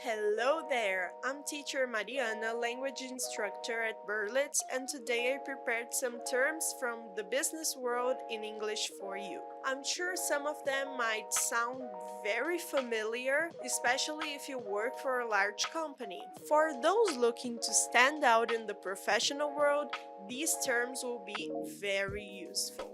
Hello there, I'm teacher Mariana, language instructor at Berliz, and today I prepared some terms from the business world in English for you. I'm sure some of them might sound very familiar, especially if you work for a large company. For those looking to stand out in the professional world, these terms will be very useful.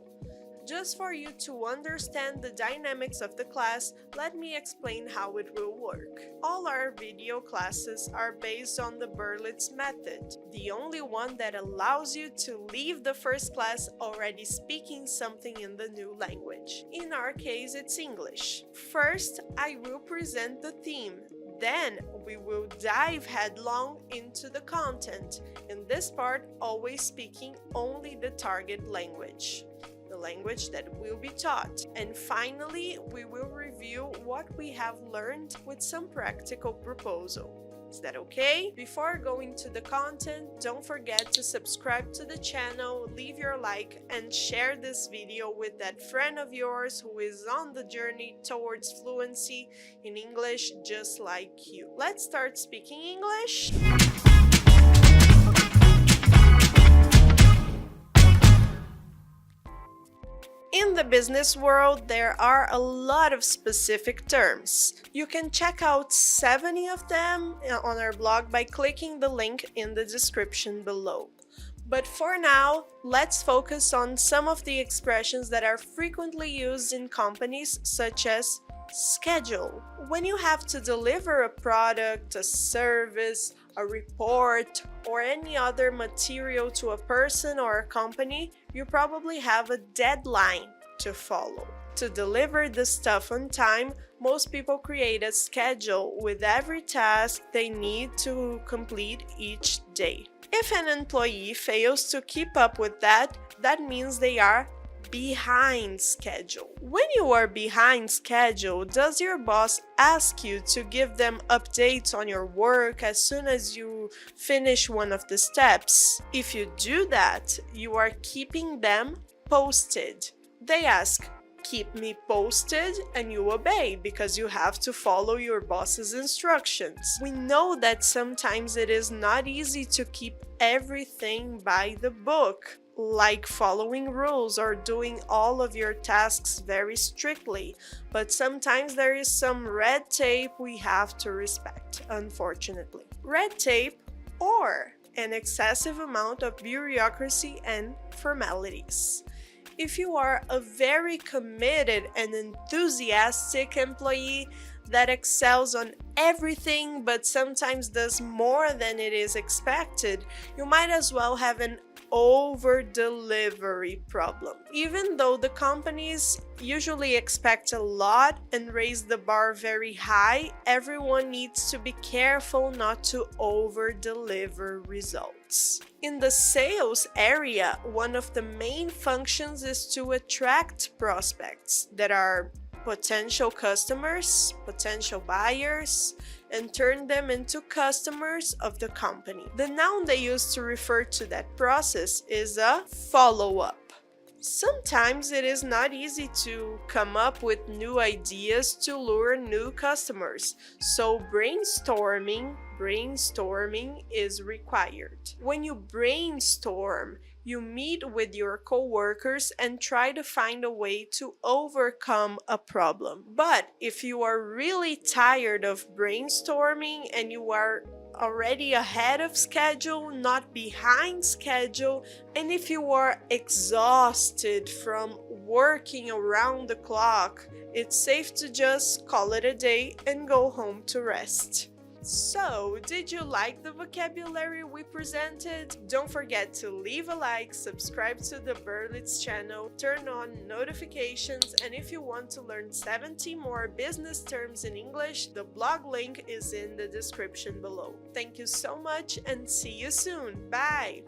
Just for you to understand the dynamics of the class, let me explain how it will work. All our video classes are based on the Berliz method, the only one that allows you to leave the first class already speaking something in the new language. In our case, it's English. First, I will present the theme. Then we will dive headlong into the content. In this part, always speaking only the target language, the language that will be taught. And finally, we will review what we have learned with some practical proposal. Is that okay? Before going to the content, don't forget to subscribe to the channel, leave your like, and share this video with that friend of yours who is on the journey towards fluency in English just like you. Let's start speaking English. In the business world, there are a lot of specific terms. You can check out 70 of them on our blog by clicking the link in the description below. But for now, let's focus on some of the expressions that are frequently used in companies, such as schedule. When you have to deliver a product, a service, a report, or any other material to a person or a company, you probably have a deadline to follow. To deliver the stuff on time, most people create a schedule with every task they need to complete each day. If an employee fails to keep up with that, that means they are behind schedule. When you are behind schedule, does your boss ask you to give them updates on your work as soon as you finish one of the steps? If you do that, you are keeping them posted. They ask, "Keep me posted," and you obey because you have to follow your boss's instructions. We know that sometimes it is not easy to keep everything by the book, like following rules or doing all of your tasks very strictly, but sometimes there is some red tape we have to respect, unfortunately. Red tape or an excessive amount of bureaucracy and formalities. If you are a very committed and enthusiastic employee that excels on everything but sometimes does more than it is expected, you might as well have an over-delivery problem. Even though the companies usually expect a lot and raise the bar very high, everyone needs to be careful not to over-deliver results. In the sales area, one of the main functions is to attract prospects that are potential customers, potential buyers, and turn them into customers of the company. The noun they use to refer to that process is a follow-up. Sometimes it is not easy to come up with new ideas to lure new customers, so brainstorming is required. When you brainstorm, you meet with your co-workers and try to find a way to overcome a problem. But if you are really tired of brainstorming and you are already ahead of schedule, not behind schedule, and if you are exhausted from working around the clock, it's safe to just call it a day and go home to rest. So, did you like the vocabulary we presented? Don't forget to leave a like, subscribe to the Berliz channel, turn on notifications, and if you want to learn 70 more business terms in English, the blog link is in the description below. Thank you so much and see you soon. Bye!